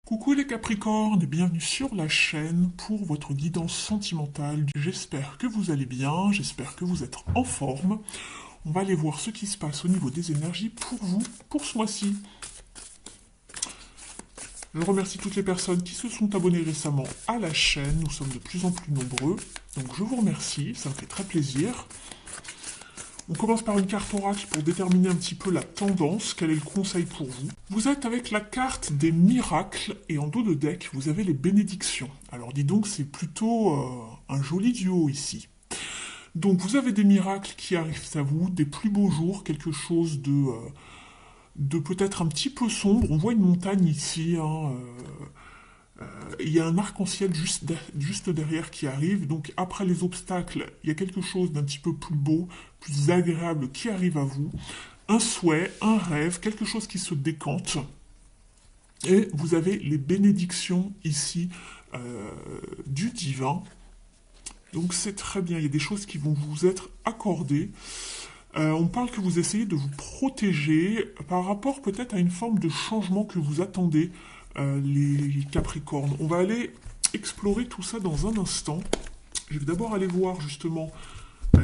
Coucou les Capricornes et bienvenue sur la chaîne pour votre guidance sentimentale. J'espère que vous allez bien, j'espère que vous êtes en forme. On va aller voir ce qui se passe au niveau des énergies pour vous, pour ce mois-ci. Je remercie toutes les personnes qui se sont abonnées récemment à la chaîne. Nous sommes de plus en plus nombreux. Donc je vous remercie, ça me fait très plaisir. On commence par une carte oracle pour déterminer un petit peu la tendance, quel est le conseil pour vous. Vous êtes avec la carte des miracles et en dos de deck, vous avez les bénédictions. Alors dis donc, c'est plutôt un joli duo ici. Donc vous avez des miracles qui arrivent à vous, des plus beaux jours, quelque chose de peut-être un petit peu sombre. On voit une montagne ici, hein, il y a un arc-en-ciel juste derrière qui arrive, donc après les obstacles, il y a quelque chose d'un petit peu plus beau, plus agréable qui arrive à vous. Un souhait, un rêve, quelque chose qui se décante. Et vous avez les bénédictions ici du divin. Donc c'est très bien, il y a des choses qui vont vous être accordées. On parle que vous essayez de vous protéger par rapport peut-être à une forme de changement que vous attendez, les Capricornes. On va aller explorer tout ça dans un instant. Je vais d'abord aller voir justement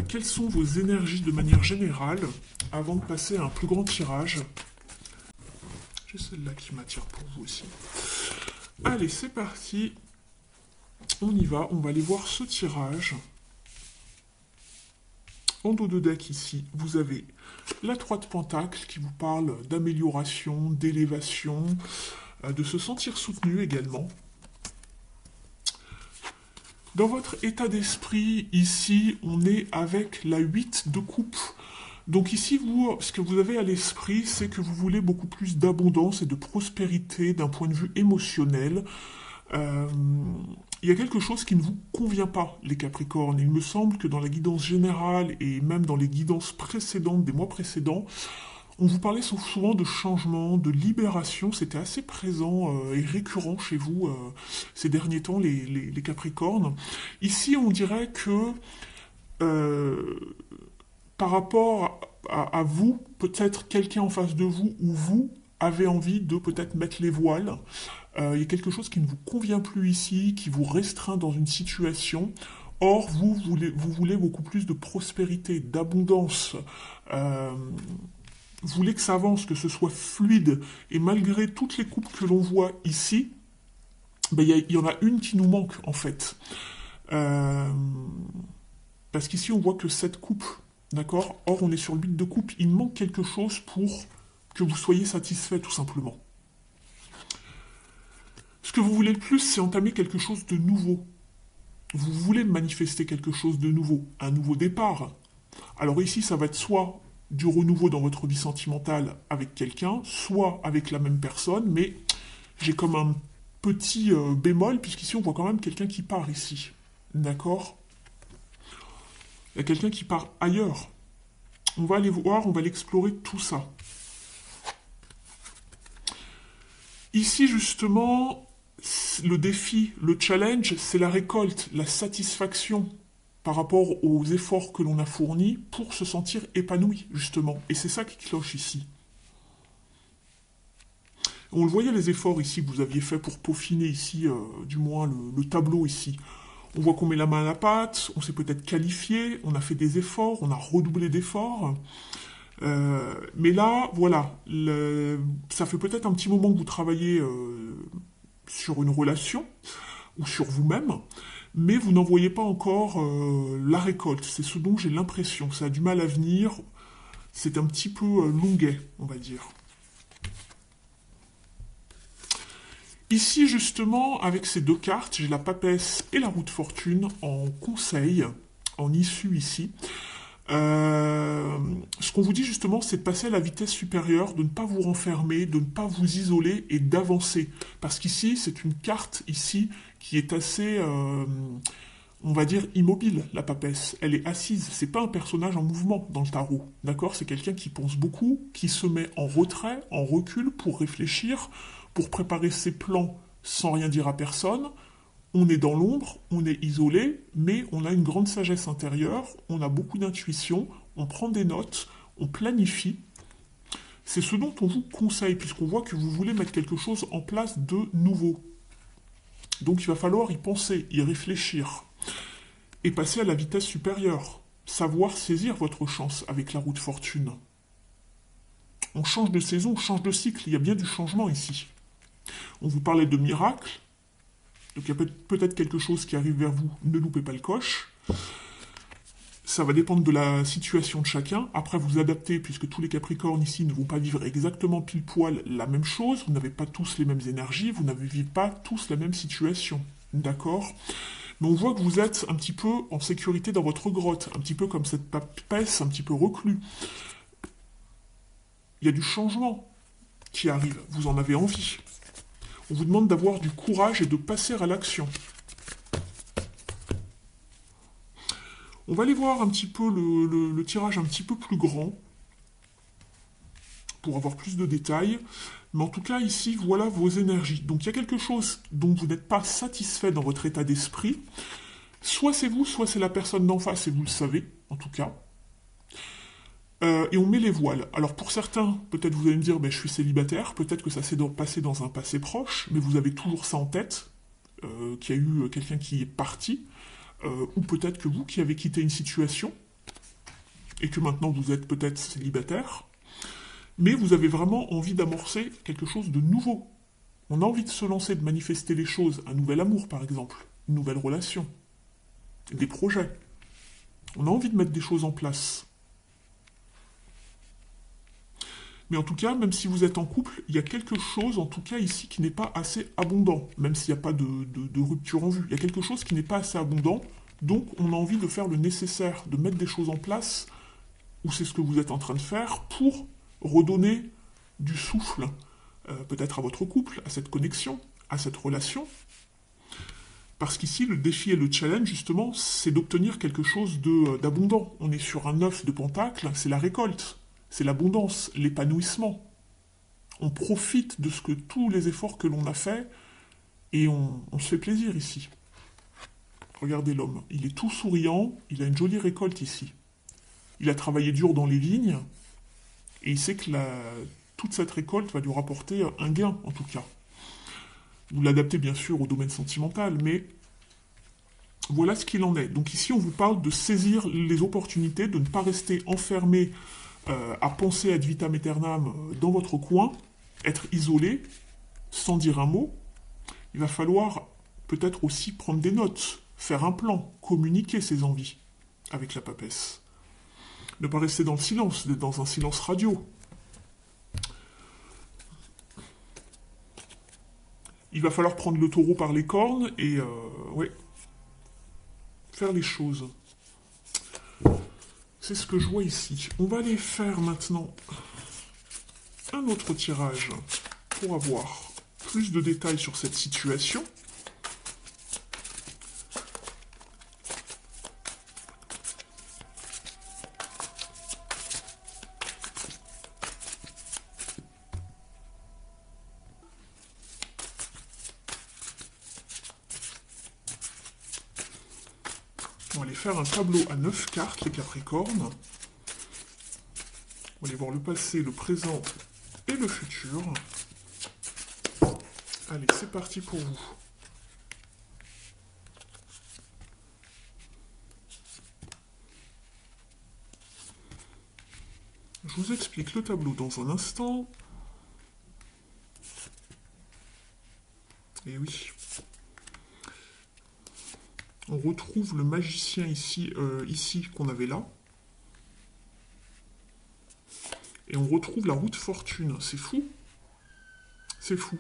quelles sont vos énergies de manière générale avant de passer à un plus grand tirage. J'ai celle-là qui m'attire pour vous aussi. Allez, c'est parti. On y va, on va aller voir ce tirage. En dos de deck ici, vous avez la 3 de Pentacle qui vous parle d'amélioration, d'élévation, de se sentir soutenu également. Dans votre état d'esprit, ici, on est avec la 8 de coupe. Donc ici, vous, ce que vous avez à l'esprit, c'est que vous voulez beaucoup plus d'abondance et de prospérité d'un point de vue émotionnel. Il y a quelque chose qui ne vous convient pas, les Capricornes. Il me semble que dans la guidance générale et même dans les guidances précédentes, des mois précédents, on vous parlait souvent de changement, de libération. C'était assez présent et récurrent chez vous ces derniers temps, les Capricornes. Ici, on dirait que euh, par rapport à vous, peut-être quelqu'un en face de vous ou vous avez envie de peut-être mettre les voiles. Il y a quelque chose qui ne vous convient plus ici, qui vous restreint dans une situation. Or, vous voulez beaucoup plus de prospérité, d'abondance. Vous voulez que ça avance, que ce soit fluide. Et malgré toutes les coupes que l'on voit ici, ben, il y en a une qui nous manque, en fait. Parce qu'ici, on voit que cette coupe, d'accord? Or, on est sur le 8 de coupe. Il manque quelque chose pour que vous soyez satisfait, tout simplement. Ce que vous voulez le plus, c'est entamer quelque chose de nouveau. Vous voulez manifester quelque chose de nouveau, un nouveau départ. Alors ici, ça va être soit du renouveau dans votre vie sentimentale avec quelqu'un, soit avec la même personne, mais j'ai comme un petit bémol, puisqu'ici on voit quand même quelqu'un qui part ici. D'accord? Il y a quelqu'un qui part ailleurs. On va aller voir, on va aller explorer tout ça. Ici, justement, le défi, le challenge, c'est la récolte, la satisfaction par rapport aux efforts que l'on a fournis pour se sentir épanoui, justement. Et c'est ça qui cloche ici. On le voyait les efforts ici que vous aviez fait pour peaufiner ici, du moins le tableau ici. On voit qu'on met la main à la pâte, on s'est peut-être qualifié, on a fait des efforts, on a redoublé d'efforts. Mais là, voilà, ça fait peut-être un petit moment que vous travaillez sur une relation ou sur vous-même, mais vous n'en voyez pas encore la récolte. C'est ce dont j'ai l'impression. Ça a du mal à venir. C'est un petit peu longuet, on va dire. Ici, justement, avec ces deux cartes, j'ai la papesse et la roue de fortune en conseil, en issue ici. Ce qu'on vous dit justement, c'est de passer à la vitesse supérieure, de ne pas vous renfermer, de ne pas vous isoler et d'avancer. Parce qu'ici, c'est une carte ici qui est assez, on va dire, immobile, la papesse. Elle est assise. C'est pas un personnage en mouvement dans le tarot. D'accord? C'est quelqu'un qui pense beaucoup, qui se met en retrait, en recul pour réfléchir, pour préparer ses plans sans rien dire à personne. On est dans l'ombre, on est isolé, mais on a une grande sagesse intérieure, on a beaucoup d'intuition, on prend des notes, on planifie. C'est ce dont on vous conseille, puisqu'on voit que vous voulez mettre quelque chose en place de nouveau. Donc il va falloir y penser, y réfléchir, et passer à la vitesse supérieure. Savoir saisir votre chance avec la roue de fortune. On change de saison, on change de cycle, il y a bien du changement ici. On vous parlait de miracles, donc il y a peut-être quelque chose qui arrive vers vous, ne loupez pas le coche. Ça va dépendre de la situation de chacun. Après, vous adaptez, puisque tous les Capricornes ici ne vont pas vivre exactement pile poil la même chose. Vous n'avez pas tous les mêmes énergies, vous n'avez pas tous la même situation. D'accord? Mais on voit que vous êtes un petit peu en sécurité dans votre grotte, un petit peu comme cette papesse, un petit peu reclus. Il y a du changement qui arrive, vous en avez envie. On vous demande d'avoir du courage et de passer à l'action. On va aller voir un petit peu le tirage un petit peu plus grand pour avoir plus de détails. Mais en tout cas, ici, voilà vos énergies. Donc il y a quelque chose dont vous n'êtes pas satisfait dans votre état d'esprit. Soit c'est vous, soit c'est la personne d'en face, et vous le savez, en tout cas. Et on met les voiles. Alors pour certains, peut-être vous allez me dire, ben, je suis célibataire, peut-être que ça s'est passé dans un passé proche, mais vous avez toujours ça en tête, qu'il y a eu quelqu'un qui est parti, ou peut-être que vous qui avez quitté une situation, et que maintenant vous êtes peut-être célibataire, mais vous avez vraiment envie d'amorcer quelque chose de nouveau. On a envie de se lancer, de manifester les choses, un nouvel amour par exemple, une nouvelle relation, des projets. On a envie de mettre des choses en place. Mais en tout cas, même si vous êtes en couple, il y a quelque chose, en tout cas ici, qui n'est pas assez abondant, même s'il n'y a pas de rupture en vue. Il y a quelque chose qui n'est pas assez abondant, donc on a envie de faire le nécessaire, de mettre des choses en place, ou c'est ce que vous êtes en train de faire, pour redonner du souffle, peut-être à votre couple, à cette connexion, à cette relation. Parce qu'ici, le défi et le challenge, justement, c'est d'obtenir quelque chose d'abondant. On est sur un 9 de pentacle, c'est la récolte. C'est l'abondance, l'épanouissement. On profite de tous les efforts que l'on a faits et on se fait plaisir ici. Regardez l'homme, il est tout souriant, il a une jolie récolte ici. Il a travaillé dur dans les vignes et il sait que toute cette récolte va lui rapporter un gain, en tout cas. Vous l'adaptez bien sûr au domaine sentimental, mais voilà ce qu'il en est. Donc ici, on vous parle de saisir les opportunités, de ne pas rester enfermé à penser ad vitam aeternam dans votre coin, être isolé, sans dire un mot. Il va falloir peut-être aussi prendre des notes, faire un plan, communiquer ses envies avec la papesse. Ne pas rester dans le silence, d'être dans un silence radio. Il va falloir prendre le taureau par les cornes et ouais, faire les choses. C'est ce que je vois ici. On va aller faire maintenant un autre tirage pour avoir plus de détails sur cette situation. On va aller faire un tableau à 9 cartes, les Capricornes. On va aller voir le passé, le présent et le futur. Allez, c'est parti pour vous. Je vous explique le tableau dans un instant. Et oui. On retrouve le magicien ici qu'on avait là. Et on retrouve la roue de fortune. C'est fou. C'est fou.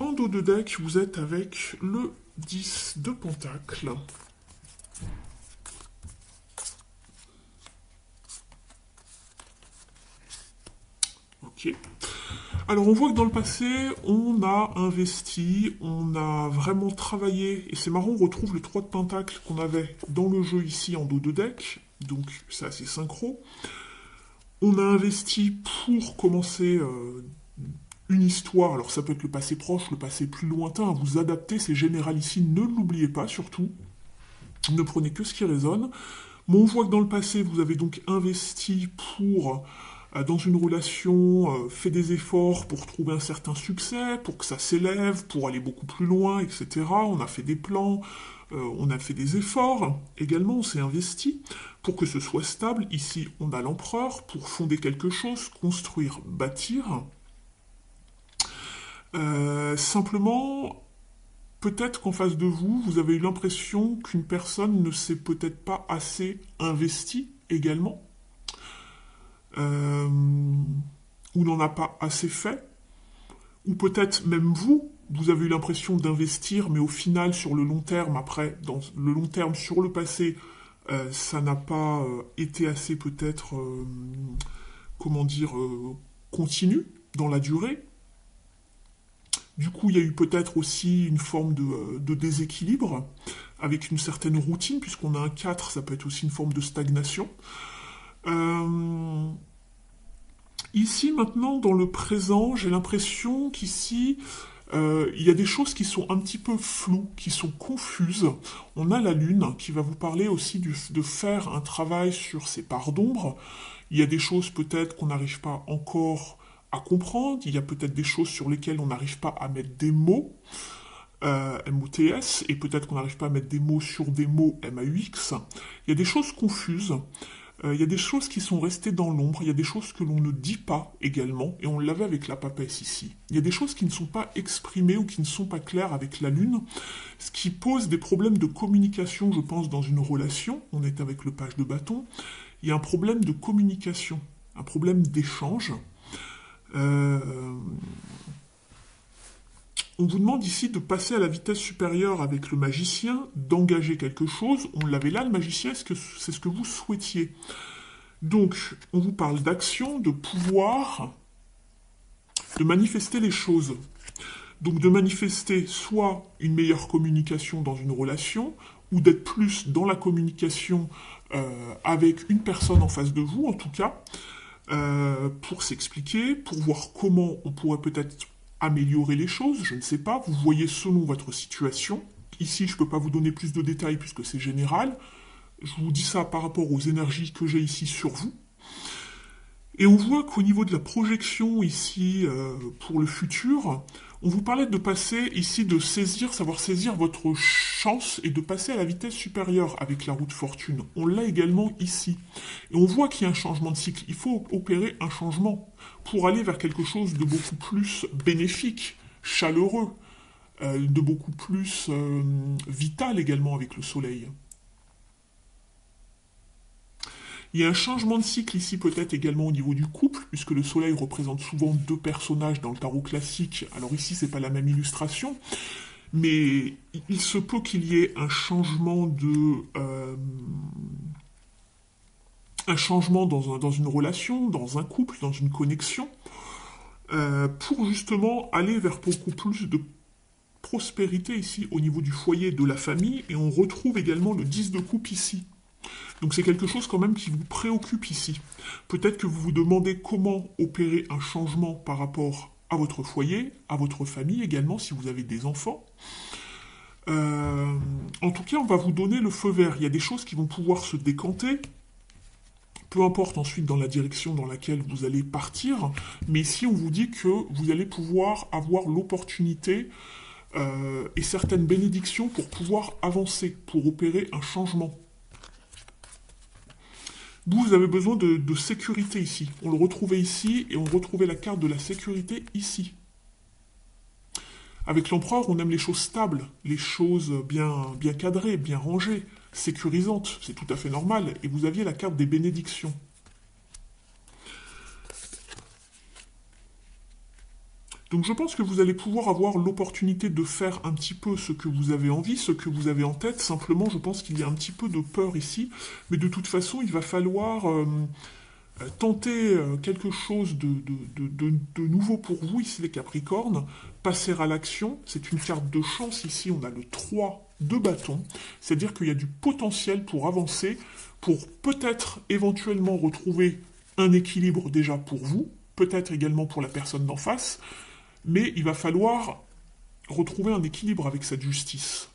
En dos de deck, vous êtes avec le 10 de pentacle. Ok. Alors on voit que dans le passé, on a investi, on a vraiment travaillé, et c'est marrant, on retrouve le 3 de pentacle qu'on avait dans le jeu ici en dos de deck, donc c'est assez synchro. On a investi pour commencer une histoire, alors ça peut être le passé proche, le passé plus lointain, à vous adapter, c'est général ici, ne l'oubliez pas surtout, ne prenez que ce qui résonne. Mais on voit que dans le passé, vous avez donc investi pour dans une relation fait des efforts pour trouver un certain succès, pour que ça s'élève, pour aller beaucoup plus loin, etc. On a fait des plans, on a fait des efforts. Également, on s'est investi pour que ce soit stable. Ici, on a l'empereur pour fonder quelque chose, construire, bâtir. Simplement, peut-être qu'en face de vous, vous avez eu l'impression qu'une personne ne s'est peut-être pas assez investie également, ou n'en a pas assez fait, ou peut-être même vous, vous avez eu l'impression d'investir, mais au final, sur le long terme, après, dans le long terme, sur le passé, ça n'a pas été assez peut-être, comment dire, continu dans la durée. Du coup, il y a eu peut-être aussi une forme de déséquilibre, avec une certaine routine, puisqu'on a un 4, ça peut être aussi une forme de stagnation. Ici, maintenant, dans le présent, j'ai l'impression qu'ici, il y a des choses qui sont un petit peu floues, qui sont confuses. On a la Lune qui va vous parler aussi de faire un travail sur ses parts d'ombre. Il y a des choses peut-être qu'on n'arrive pas encore à comprendre. Il y a peut-être des choses sur lesquelles on n'arrive pas à mettre des mots. MOTS, et peut-être qu'on n'arrive pas à mettre des mots sur des mots MAUX. Il y a des choses confuses. Il y a des choses qui sont restées dans l'ombre, il y a des choses que l'on ne dit pas également, et on l'avait avec la papesse ici. Il y a des choses qui ne sont pas exprimées ou qui ne sont pas claires avec la Lune, ce qui pose des problèmes de communication, je pense, dans une relation. On est avec le page de bâton. Il y a un problème de communication, un problème d'échange. On vous demande ici de passer à la vitesse supérieure avec le magicien, d'engager quelque chose. On l'avait là, le magicien, est-ce que c'est ce que vous souhaitiez? Donc, on vous parle d'action, de pouvoir, de manifester les choses. Donc, de manifester soit une meilleure communication dans une relation, ou d'être plus dans la communication avec une personne en face de vous, en tout cas, pour s'expliquer, pour voir comment on pourrait peut-être améliorer les choses, je ne sais pas, vous voyez selon votre situation. Ici, je ne peux pas vous donner plus de détails puisque c'est général. Je vous dis ça par rapport aux énergies que j'ai ici sur vous. Et on voit qu'au niveau de la projection ici pour le futur, on vous parlait de passer ici, de saisir, savoir saisir votre chance et de passer à la vitesse supérieure avec la roue de fortune. On l'a également ici. Et on voit qu'il y a un changement de cycle. Il faut opérer un changement pour aller vers quelque chose de beaucoup plus bénéfique, chaleureux, de beaucoup plus vital également avec le soleil. Il y a un changement de cycle ici peut-être également au niveau du couple, puisque le soleil représente souvent deux personnages dans le tarot classique. Alors ici, c'est pas la même illustration, mais il se peut qu'il y ait un changement dans une relation, dans un couple, dans une connexion, pour justement aller vers beaucoup plus de prospérité ici au niveau du foyer de la famille, et on retrouve également le 10 de coupe ici. Donc c'est quelque chose quand même qui vous préoccupe ici. Peut-être que vous vous demandez comment opérer un changement par rapport à votre foyer, à votre famille également, si vous avez des enfants. En tout cas, on va vous donner le feu vert. Il y a des choses qui vont pouvoir se décanter, peu importe ensuite dans la direction dans laquelle vous allez partir, mais ici on vous dit que vous allez pouvoir avoir l'opportunité et certaines bénédictions pour pouvoir avancer, pour opérer un changement. Vous avez besoin de sécurité ici. On le retrouvait ici et on retrouvait la carte de la sécurité ici. Avec l'empereur, on aime les choses stables, les choses bien cadrées, bien rangées, sécurisantes. C'est tout à fait normal. Et vous aviez la carte des bénédictions. Donc je pense que vous allez pouvoir avoir l'opportunité de faire un petit peu ce que vous avez envie, ce que vous avez en tête. Simplement, je pense qu'il y a un petit peu de peur ici. Mais de toute façon, il va falloir tenter quelque chose de nouveau pour vous, ici les Capricornes. Passer à l'action. C'est une carte de chance ici. On a le 3 de bâton. C'est-à-dire qu'il y a du potentiel pour avancer, pour peut-être éventuellement retrouver un équilibre déjà pour vous, peut-être également pour la personne d'en face. Mais il va falloir retrouver un équilibre avec cette justice.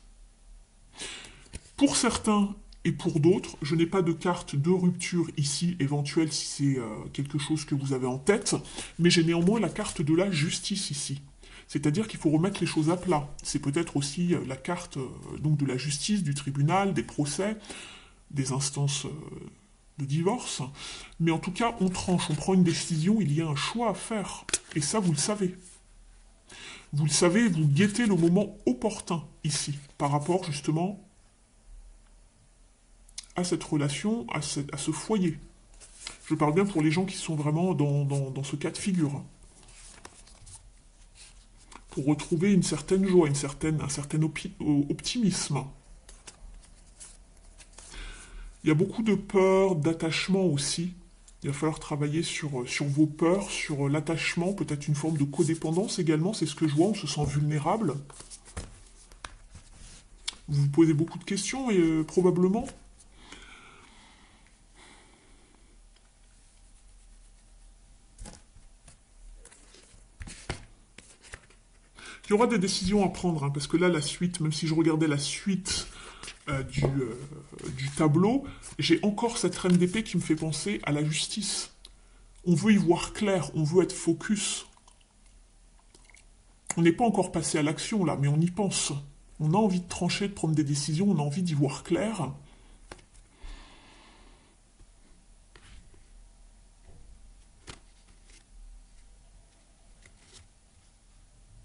Pour certains, Et pour d'autres, je n'ai pas de carte de rupture ici, éventuelle si c'est quelque chose que vous avez en tête, mais j'ai néanmoins la carte de la justice ici. C'est-à-dire qu'il faut remettre les choses à plat. C'est peut-être aussi la carte donc de la justice, du tribunal, des procès, des instances de divorce. Mais en tout cas, on tranche, on prend une décision, il y a un choix à faire. Et ça, vous le savez. Vous le savez, vous guettez le moment opportun ici, par rapport justement à cette relation, à ce foyer. Je parle bien pour les gens qui sont vraiment dans ce cas de figure. Pour retrouver une certaine joie, un certain optimisme. Il y a beaucoup de peur, d'attachement aussi. Il va falloir travailler sur vos peurs, sur l'attachement, peut-être une forme de codépendance également, c'est ce que je vois, on se sent vulnérable. Vous vous posez beaucoup de questions, et probablement. Il y aura des décisions à prendre, hein, parce que là, la suite, même si je regardais la suite du tableau, j'ai encore cette reine d'épée qui me fait penser à la justice. On veut y voir clair, on veut être focus. On n'est pas encore passé à l'action là, mais on y pense. On a envie de trancher, de prendre des décisions, on a envie d'y voir clair.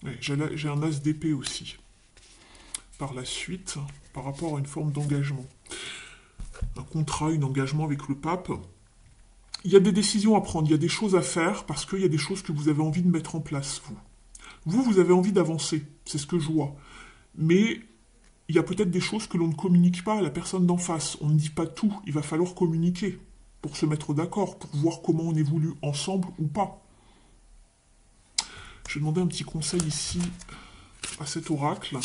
Ouais, j'ai un as d'épée aussi. Par la suite, par rapport à une forme d'engagement. Un contrat, un engagement avec le pape. Il y a des décisions à prendre, il y a des choses à faire, parce qu'il y a des choses que vous avez envie de mettre en place, vous. Vous avez envie d'avancer, c'est ce que je vois. Mais il y a peut-être des choses que l'on ne communique pas à la personne d'en face. On ne dit pas tout, il va falloir communiquer pour se mettre d'accord, pour voir comment on évolue ensemble ou pas. Je vais demander un petit conseil ici à cet oracle.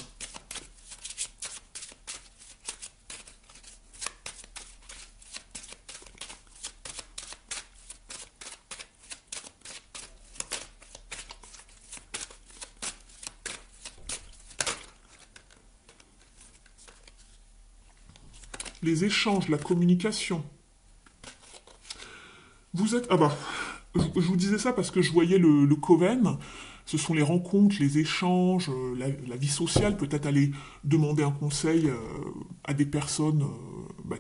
Les échanges, la communication. Vous êtes... Ah bah, je vous disais ça parce que je voyais le Coven. Ce sont les rencontres, les échanges, la vie sociale, peut-être aller demander un conseil à des personnes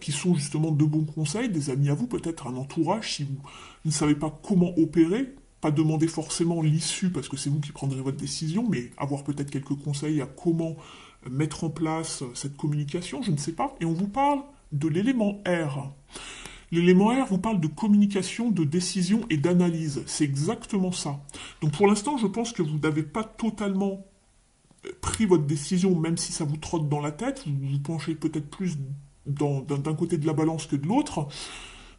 qui sont justement de bons conseils, des amis à vous, peut-être un entourage, si vous ne savez pas comment opérer, pas demander forcément l'issue parce que c'est vous qui prendrez votre décision, mais avoir peut-être quelques conseils à comment mettre en place cette communication, je ne sais pas. Et on vous parle de l'élément R. L'élément R vous parle de communication, de décision et d'analyse. C'est exactement ça. Donc pour l'instant, je pense que vous n'avez pas totalement pris votre décision, même si ça vous trotte dans la tête. Vous vous penchez peut-être plus d'un côté de la balance que de l'autre.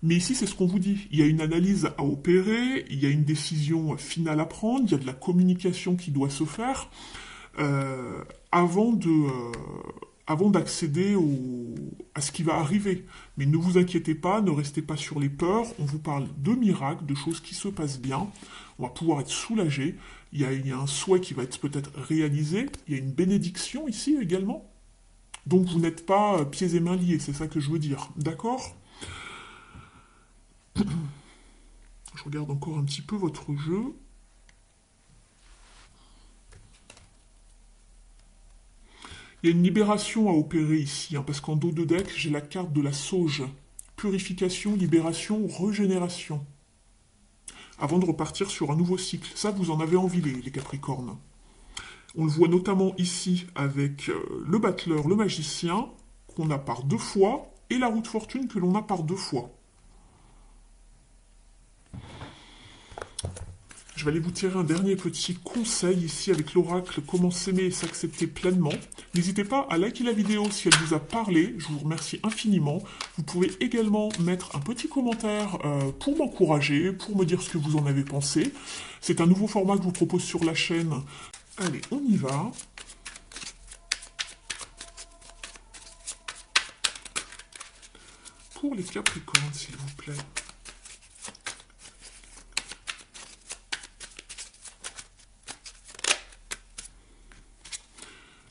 Mais ici, c'est ce qu'on vous dit. Il y a une analyse à opérer, il y a une décision finale à prendre, il y a de la communication qui doit se faire euh, avant de... avant d'accéder à ce qui va arriver. Mais ne vous inquiétez pas, ne restez pas sur les peurs, on vous parle de miracles, de choses qui se passent bien, on va pouvoir être soulagé, il y a un souhait qui va être peut-être réalisé, il y a une bénédiction ici également. Donc vous n'êtes pas pieds et mains liés, c'est ça que je veux dire, d'accord? Je regarde encore un petit peu votre jeu. Il y a une libération à opérer ici, hein, parce qu'en dos de deck, j'ai la carte de la sauge. Purification, libération, régénération. Avant de repartir sur un nouveau cycle. Ça, vous en avez envie, les Capricornes. On le voit notamment ici avec le battleur, le magicien, qu'on a par 2 fois, et la roue de fortune que l'on a par 2 fois. Je vais aller vous tirer un dernier petit conseil ici avec l'oracle Comment s'aimer et s'accepter pleinement. N'hésitez pas à liker la vidéo si elle vous a parlé, je vous remercie infiniment. Vous pouvez également mettre un petit commentaire pour m'encourager, pour me dire ce que vous en avez pensé. C'est un nouveau format que je vous propose sur la chaîne. Allez, on y va. Pour les Capricornes, s'il vous plaît.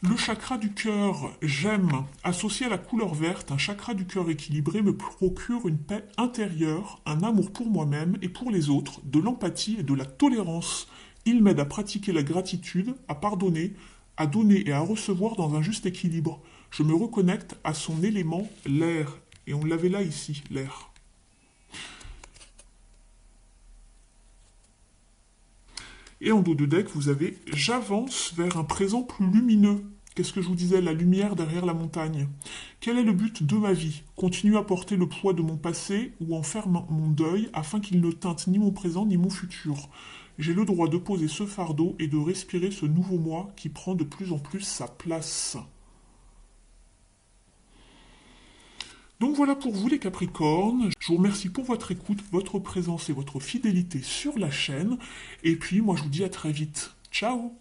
Le chakra du cœur, j'aime. Associé à la couleur verte, un chakra du cœur équilibré me procure une paix intérieure, un amour pour moi-même et pour les autres, de l'empathie et de la tolérance. Il m'aide à pratiquer la gratitude, à pardonner, à donner et à recevoir dans un juste équilibre. Je me reconnecte à son élément, l'air. Et on l'avait là ici, l'air. Et en dos de deck, vous avez j'avance vers un présent plus lumineux. Qu'est-ce que je vous disais? La lumière derrière la montagne. Quel est le but de ma vie? Continuer à porter le poids de mon passé ou en faire mon deuil afin qu'il ne teinte ni mon présent ni mon futur. J'ai le droit de poser ce fardeau et de respirer ce nouveau moi qui prend de plus en plus sa place. Donc voilà pour vous les Capricornes. Je vous remercie pour votre écoute, votre présence et votre fidélité sur la chaîne. Et puis moi je vous dis à très vite. Ciao!